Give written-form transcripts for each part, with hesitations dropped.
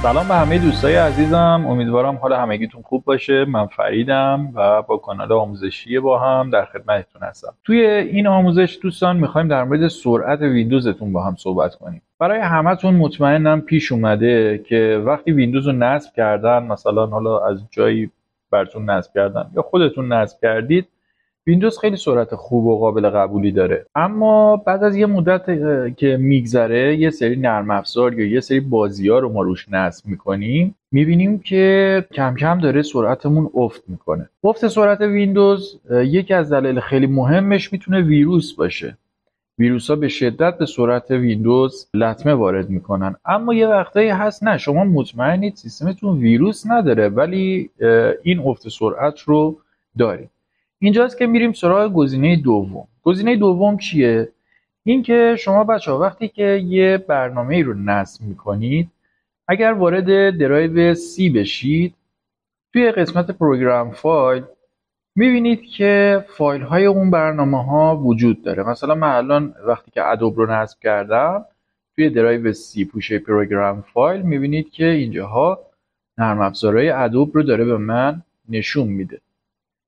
سلام به همه دوستای عزیزم، امیدوارم حال همگیتون خوب باشه. من فریدم و با کانال آموزشی با هم در خدمتتون هستم. توی این آموزش دوستان میخوایم در مورد سرعت ویندوزتون با هم صحبت کنیم. برای همتون مطمئنم پیش اومده که وقتی ویندوز رو نصب کردن، مثلا حالا از جایی براتون نصب کردن یا خودتون نصب کردید، ویندوز خیلی سرعت خوب و قابل قبولی داره، اما بعد از یه مدت که میگذره یه سری نرم افزار یا یه سری بازی‌ها رو ما روش نصب میکنیم، میبینیم که کم کم داره سرعتمون افت میکنه. افت سرعت ویندوز یکی از دلایل خیلی مهمش میتونه ویروس باشه. ویروس‌ها به شدت به سرعت ویندوز لطمه وارد میکنن، اما یه وقتایی هست نه شما مطمئنید سیستمتون ویروس نداره ولی این افت سرعت رو دارید. اینجاست که میریم سراغ گزینه دوم. گزینه دوم چیه؟ این که شما بچه‌ها وقتی که یه برنامه رو نصب میکنید، اگر وارد درایو C بشید، توی قسمت پروگرام فایل میبینید که فایل های اون برنامه ها وجود داره. مثلا من الان وقتی که ادوب رو نصب کردم، توی درایو C پوشه پروگرام فایل میبینید که اینجاها نرم افزارهای ادوب رو داره به من نشون میده.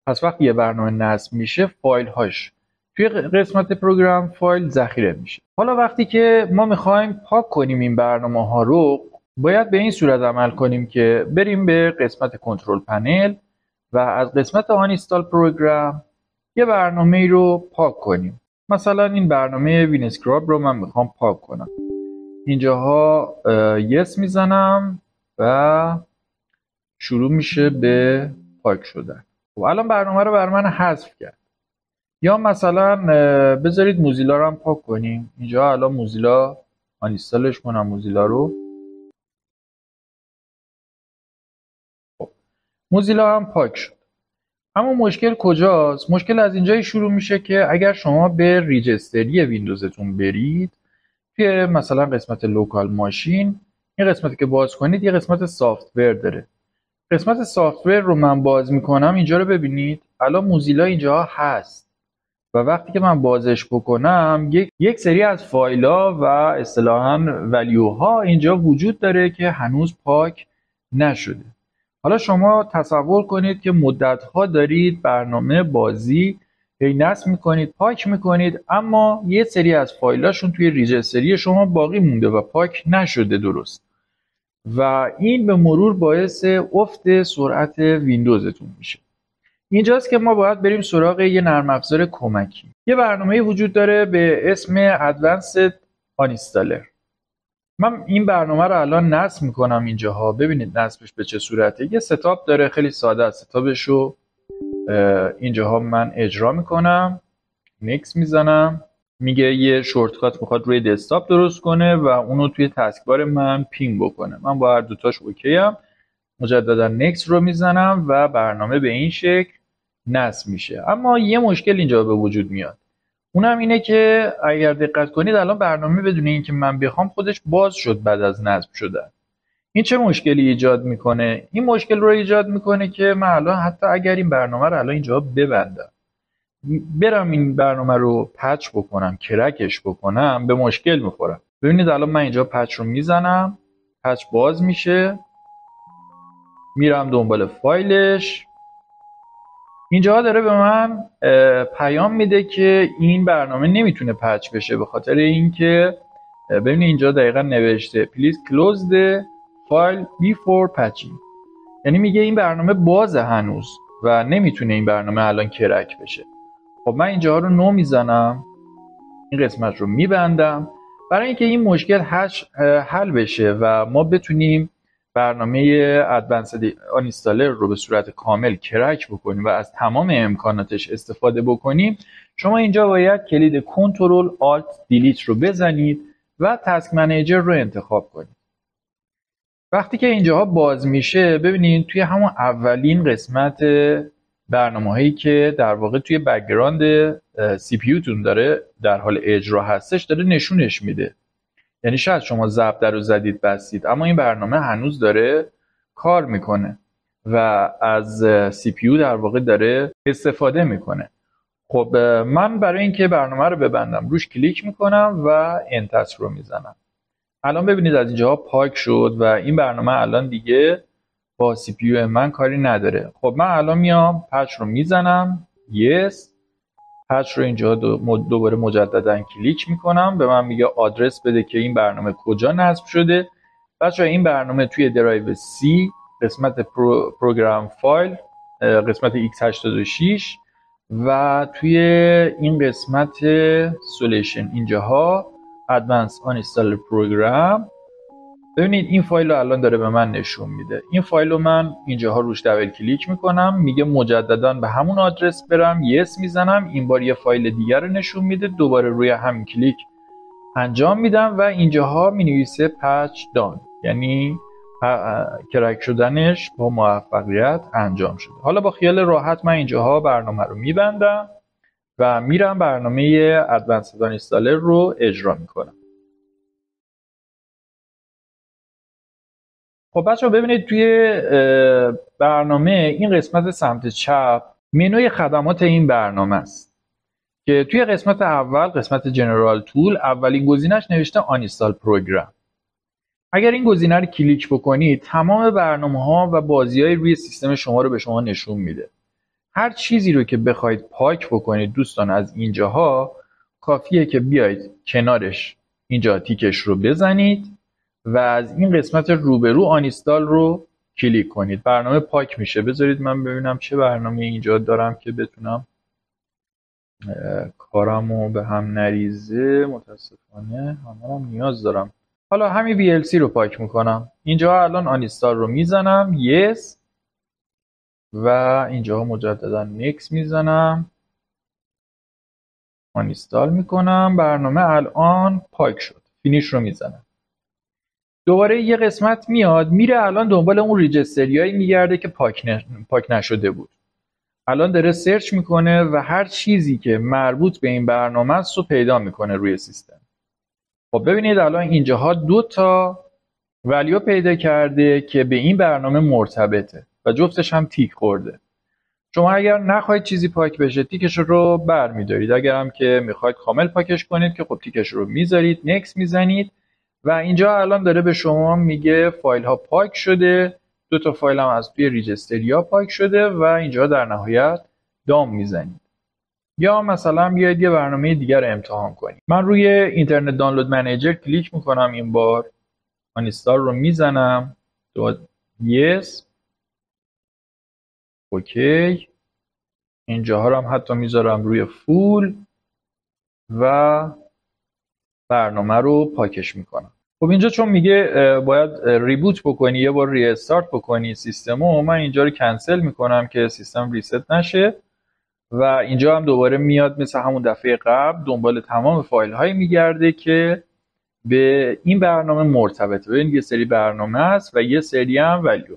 پس وقتی یه برنامه نصب میشه، فایل هاش توی قسمت پروگرام فایل ذخیره میشه. حالا وقتی که ما میخوایم پاک کنیم این برنامه ها رو، باید به این صورت عمل کنیم که بریم به قسمت کنترل پنل و از قسمت آن اینستال پروگرام یه برنامه رو پاک کنیم. مثلا این برنامه وینسکراب رو من میخوام پاک کنم. اینجاها یس میزنم و شروع میشه به پاک شدن. خب الان برنامه رو بر من حذف کرد. یا مثلا بذارید موزیلا رو هم پاک کنیم. اینجا الان موزیلا آنینستالش کنم موزیلا رو. خب موزیلا هم پاک شد. اما مشکل کجاست؟ مشکل از اینجایی شروع میشه که اگر شما به ریجستری ویندوزتون برید، توی مثلا قسمت لوکال ماشین، این قسمتی که باز کنید یه قسمت سافت‌ور داره. قسمت سافت‌ور رو من باز میکنم، اینجا رو ببینید الان موزیلا اینجا هست و وقتی که من بازش بکنم یک سری از فایل‌ها و اصطلاحاً ولیوها اینجا وجود داره که هنوز پاک نشده. حالا شما تصور کنید که مدت‌ها دارید برنامه بازی نصب میکنید، پاک میکنید، اما یه سری از فایلاشون توی ریجستری شما باقی مونده و پاک نشده درست، و این به مرور باعث افت سرعت ویندوزتون میشه. اینجاست که ما باید بریم سراغ یه نرم افزار کمکی. یه برنامه وجود داره به اسم Advanced Uninstaller. من این برنامه رو الان نصب میکنم اینجاها. ببینید نصبش به چه صورته. یه ستاپ داره، خیلی ساده است. ستاپش رو اینجاها من اجرا میکنم، نیکس میزنم، میگه یه شورتکات میخواد روی دسکتاپ درست کنه و اونو توی تسکبار من پینگ بکنه. من با هر دوتاش اوکی ام. مجددا نیکس رو میزنم و برنامه به این شکل نصب میشه. اما یه مشکل اینجا به وجود میاد، اونم اینه که اگر دقت کنید الان برنامه بدون اینکه من بخوام خودش باز شد بعد از نصب شدن. این چه مشکلی ایجاد میکنه؟ این مشکل رو ایجاد میکنه که من الان حتی اگر این برنامه رو الان اینجا ببندم، برم این برنامه رو پچ بکنم، کرکش بکنم، به مشکل میخورم. ببینید الان من اینجا پچ رو میزنم، پچ باز میشه، میرم دنبال فایلش، اینجا داره به من پیام میده که این برنامه نمیتونه پچ بشه به خاطر اینکه ببینید اینجا دقیقا نوشته please close the file before patching. یعنی میگه این برنامه بازه هنوز و نمیتونه این برنامه الان کرک بشه. خب من اینجا رو نو میزنم، این قسمت رو میبندم برای اینکه این مشکل حل بشه و ما بتونیم برنامه Advanced Uninstaller رو به صورت کامل کرک بکنیم و از تمام امکاناتش استفاده بکنیم. شما اینجا باید کلید کنترل آلت دیلیت رو بزنید و تاسک منیجر رو انتخاب کنید. وقتی که اینجاها باز میشه، ببینید توی همون اولین قسمت برنامه‌هایی که در واقع توی بک‌گراند سی پی یو تون داره در حال اجرا هستش داره نشونش میده. یعنی شاید شما ضبط رو زدید بستید، اما این برنامه هنوز داره کار میکنه و از سی پی یو در واقع داره استفاده میکنه. خب من برای اینکه برنامه رو ببندم روش کلیک میکنم و انتر رو میزنم. الان ببینید از اینجا پاک شد و این برنامه الان دیگه با سی پی یو من کاری نداره. خب من الان میام پچ رو میزنم یس، پچ رو اینجا دوباره مجددا کلیک میکنم، به من میگه آدرس بده که این برنامه کجا نصب شده. بچه‌ها این برنامه توی درایو سی قسمت پروگرام فایل قسمت x86 و توی این قسمت سولیشن اینجاها ادوانس آنستال پروگرام. ببینید این فایل رو الان داره به من نشون میده. این فایل رو من اینجاها روش دبل کلیک میکنم، میگه مجددا به همون آدرس برم، یس میزنم، این بار یه فایل دیگر رو نشون میده، دوباره روی همین کلیک انجام میدم و اینجاها مینویسه پچ دان، یعنی کرک شدنش با موفقیت انجام شده. حالا با خیال راحت من اینجاها برنامه رو میبندم و میرم برنامه ادوانسد اینستالر رو اجرا میکنم. خب بچه‌ها ببینید توی برنامه این قسمت سمت چپ منوی خدمات این برنامه است که توی قسمت اول قسمت جنرال تول اولین گزینش نوشته آنستال پروگرام. اگر این گزینه رو کلیک بکنید تمام برنامه‌ها و بازی‌های روی سیستم شما رو به شما نشون میده. هر چیزی رو که بخواید پاک بکنید دوستان از اینجاها کافیه که بیاید کنارش اینجا تیکش رو بزنید و از این قسمت روبرو آنستال رو کلیک کنید، برنامه پاک میشه. بذارید من ببینم چه برنامه اینجا دارم که بتونم کارمو به هم نریزه. متاسفانه همه نیاز دارم. حالا همین VLC رو پاک میکنم. اینجا الان آنستال رو میزنم یس و اینجا مجددا نکس میزنم، آنستال میکنم، برنامه الان پاک شد، فینیش رو میزنم. دوباره یه قسمت میاد میره الان دنبال اون ریجستریایی میگرده که پاک نشده بود. الان داره سرچ میکنه و هر چیزی که مربوط به این برنامه است رو پیدا میکنه روی سیستم. خب ببینید الان اینجاها 2 تا ولیو پیدا کرده که به این برنامه مرتبطه و جفتش هم تیک خورده. شما اگر نخواهید چیزی پاک بشه تیکش رو بر میدارید، اگر هم که میخواید کامل پاکش کنید که خب تیکش رو میذارید، نکس میزنید و اینجا الان داره به شما میگه فایل ها پاک شده. 2 تا فایل هم از توی ریجستریا پاک شده و اینجا در نهایت دام میزنید. یا مثلا بیاید یه برنامه دیگر امتحان کنید. من روی اینترنت دانلود منیجر کلیک میکنم، این بار آنستال رو میزنم، یس، اوکی. اینجاها رو هم حتی میذارم روی فول و برنامه رو پاکش میکنم. خب اینجا چون میگه باید ریبوت بکنی، یه بار ری استارت بکنی سیستمو، من اینجا رو کنسل میکنم که سیستم ریست نشه و اینجا هم دوباره میاد مثل همون دفعه قبل دنبال تمام فایل هایی میگرده که به این برنامه مرتبطه. ببین یه سری برنامه است و یه سری هم ولیو.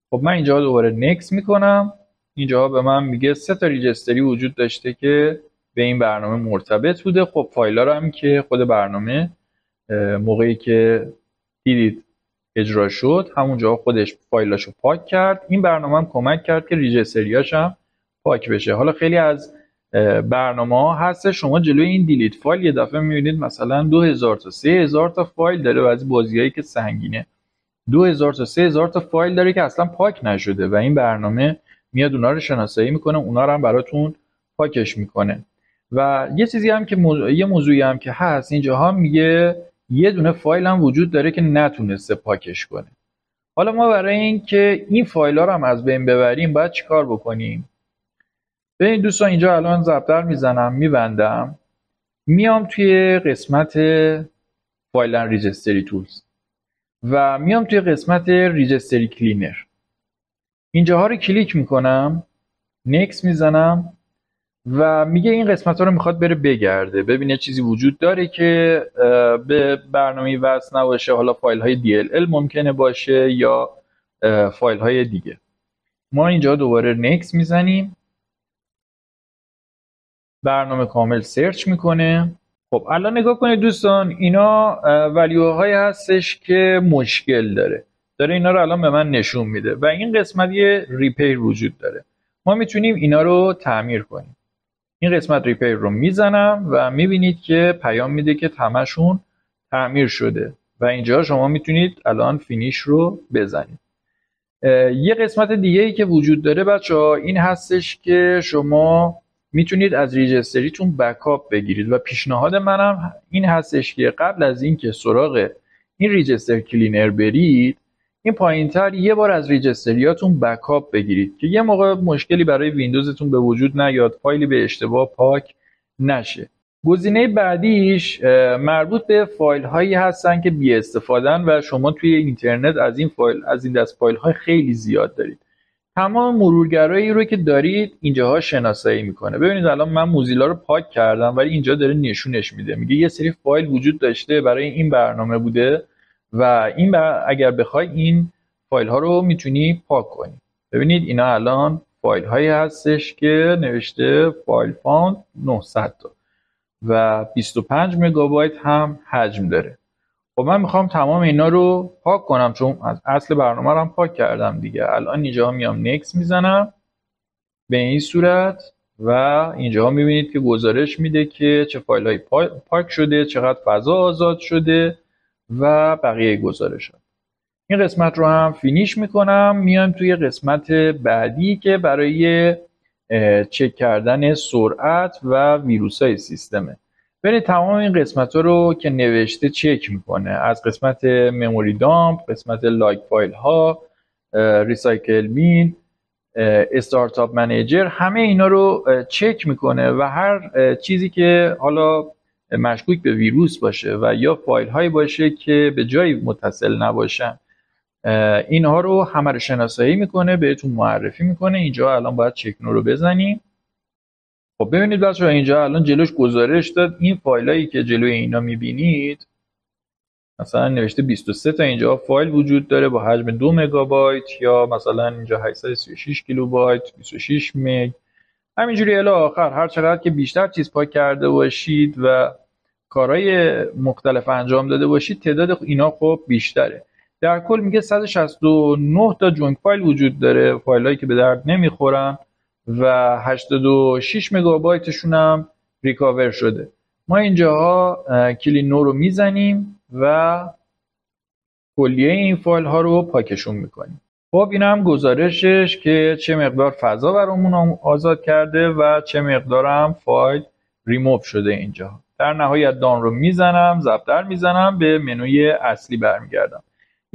خب من اینجا دوباره نکس میکنم، اینجا به من میگه 3 تا ریجستری وجود داشته که به این برنامه مرتبط بوده. خب فایلا رو هم که خود برنامه موقعی که دیدید اجرا شد همونجا خودش فایلاشو پاک کرد. این برنامه هم کمک کرد که ریجستریاش هم پاک بشه. حالا خیلی از برنامه ها هست شما جلوی این دیلیت فایل یه دفعه میبینید مثلا 2000 تا 3000 تا فایل داره و از بازیایی که سنگینه 2000 تا 3000 تا فایل داره که اصلا پاک نشده و این برنامه میاد اونا رو شناسایی میکنه، اونا رو هم براتون پاکش میکنه. و یه چیزی هم که یه موضوعی هم که هست اینجاها میگه یه دونه فایل هم وجود داره که نتونسته پاکش کنه. حالا ما برای این که این فایل ها رو هم از بین ببریم باید چیکار بکنیم؟ ببین دوستان اینجا الان ضبطر میزنم، میبندم، میام توی قسمت فایل اند ریجستری تولز و میام توی قسمت ریجستری کلینر، اینجاها رو کلیک میکنم، نکس میزنم و میگه این قسمت ها رو میخواد بره بگرده ببینه چیزی وجود داره که به برنامه وصل نباشه. حالا فایل های DLL ممکنه باشه یا فایل های دیگه. ما اینجا دوباره نکس میزنیم، برنامه کامل سرچ میکنه. خب الان نگاه کنید دوستان، اینا ولیوهایی هستش که مشکل داره اینا رو الان به من نشون میده و این قسمت یه ریپیر وجود داره. ما میتونیم اینا رو تعمیر کنیم. این قسمت ریپیر رو میزنم و میبینید که پیام میده که همشون تعمیر شده و اینجا شما میتونید الان فینیش رو بزنید. یه قسمت دیگه ای که وجود داره بچه‌ها این هستش که شما میتونید از ریجستریتون بکاپ بگیرید و پیشنهاد منم این هستش که قبل از اینکه سراغ این ریجستر کلینر برید این پایینتر یه بار از ریجستریاتون بکاپ بگیرید که یه موقع مشکلی برای ویندوزتون به وجود نیاد، فایلی به اشتباه پاک نشه. گزینه بعدیش مربوط به فایل هایی هستن که بی استفادن و شما توی اینترنت از این دست فایل های خیلی زیاد دارید. تمام مرورگرایی رو که دارید اینجاها شناسایی میکنه. ببینید الان من موزیلا رو پاک کردم ولی اینجا داره نشونش میده، میگه یه سری فایل وجود داشته برای این برنامه بوده و اگر بخوای این فایل ها رو میتونی پاک کنی. ببینید اینا الان فایل هایی هستش که نوشته فایل فاوند 900 تا و 25 مگابایت هم حجم داره. خب من میخوام تمام اینا رو پاک کنم چون از اصل برنامه رو هم پاک کردم دیگه. الان اینجا میام نکس میزنم به این صورت و اینجا میبینید که گزارش میده که چه فایل های پاک شده، چقدر فضا آزاد شده و بقیه گزارشات. این قسمت رو هم فینیش میکنم. میام توی قسمت بعدی که برای چک کردن سرعت و ویروس های سیستمه. برید تمام این قسمت ها رو که نوشته چک میکنه، از قسمت مموری دامپ، قسمت لایک فایل ها، ریسایکل بین، استارتاپ منیجر، همه اینا رو چک میکنه و هر چیزی که حالا مشکوک به ویروس باشه و یا فایل هایی باشه که به جایی متصل نباشن اینها رو همه رو شناسایی میکنه، بهتون معرفی میکنه. اینجا الان باید چک نو رو بزنیم. خب ببینید بچه‌ها اینجا الان جلوش گزارش داد. این فایلایی که جلوی اینا میبینید مثلا نوشته 23 تا اینجا فایل وجود داره با حجم 2 مگابایت یا مثلا اینجا 836 کیلوبایت، 26 مگ، همینجوری الی آخر. هر چقدر که بیشتر چیز پاک کرده باشید و کارهای مختلف انجام داده باشید تعداد اینا خب بیشتره. در کل میگه 169 تا جونک فایل وجود داره، فایلایی که به درد نمیخورن و 86 مگابایتشون هم ریکاور شده. ما اینجاها کلین نو رو میزنیم و کلیه این فایل ها رو پاکشون میکنیم. خب این هم گزارشش که چه مقدار فضا برامون آزاد کرده و چه مقدار هم فایل ریموو شده اینجا. در نهایت دان رو میزنم، ضرب میزنم، به منوی اصلی برمیگردم.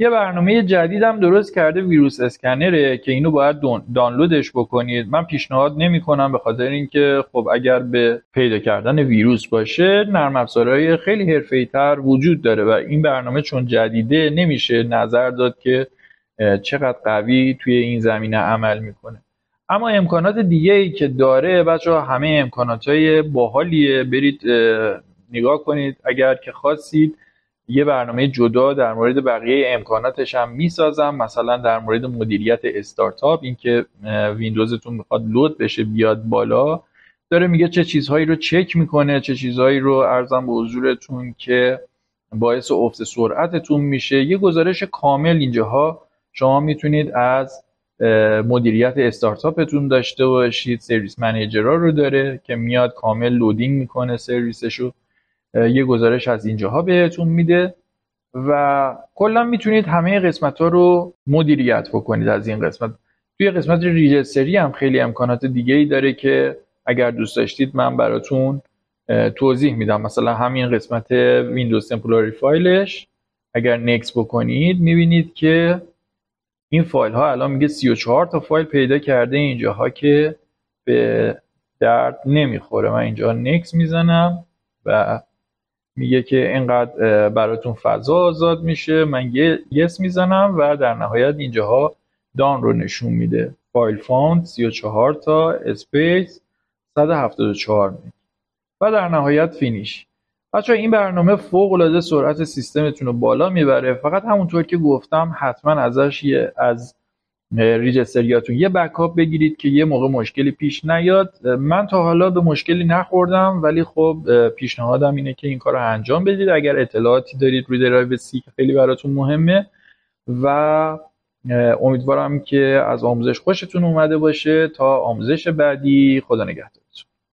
یه برنامه جدیدم درست کرده، ویروس اسکنره که اینو باید دانلودش بکنید. من پیشنهاد نمی کنم به خاطر اینکه خب اگر به پیدا کردن ویروس باشه نرم افزارهای خیلی حرفه‌ای‌تر وجود داره و این برنامه چون جدیده نمیشه نظر داد که چقدر قوی توی این زمینه عمل میکنه. اما امکانات دیگه ای که داره بچه‌ها همه امکاناتای باحالیه، برید نگاه کنید. اگر که خواستید یه برنامه جدا در مورد بقیه امکاناتش هم میسازم، مثلا در مورد مدیریت استارتاپ، اینکه ویندوزتون میخواد لود بشه بیاد بالا، داره میگه چه چیزهایی رو چک میکنه، چه چیزهایی رو ارزم به حضورتون که باعث افت سرعتتون میشه. یه گزارش کامل اینجاها شما میتونید از مدیریت استارتاپتون داشته باشید. سرویس منیجرها رو داره که میاد کامل لودینگ میکنه سرویسشو، یه گزارش از اینجاها بهتون میده و کلا میتونید همه قسمت ها رو مدیریت بکنید. از این قسمت توی قسمت ریجستری هم خیلی امکانات دیگه ای داره که اگر دوست داشتید من براتون توضیح میدم. مثلا همین قسمت ویندوز تمپوراری فایلش اگر نکس بکنید میبینید که این فایل ها الان میگه 34 تا فایل پیدا کرده اینجاها که به درد نمیخوره. من اینجا نکس میزنم و میگه که اینقدر براتون فضا آزاد میشه. من یس میزنم و در نهایت اینجاها دان رو نشون میده. فایل فاوند 34 تا اسپیس 174 میگ و در نهایت فینیش. بچه این برنامه فوق العاده سرعت سیستمتون رو بالا میبره. فقط همونطور که گفتم حتما ازش از ریجستریاتون یه بکاپ بگیرید که یه موقع مشکلی پیش نیاد. من تا حالا به مشکلی نخوردم ولی خب پیشنهادم اینه که این کار رو انجام بدید اگر اطلاعاتی دارید روی درایو سی که خیلی براتون مهمه و امیدوارم که از آموزش خوشتون اومده باشه. تا آموزش بعدی، خدا نگهدارتون.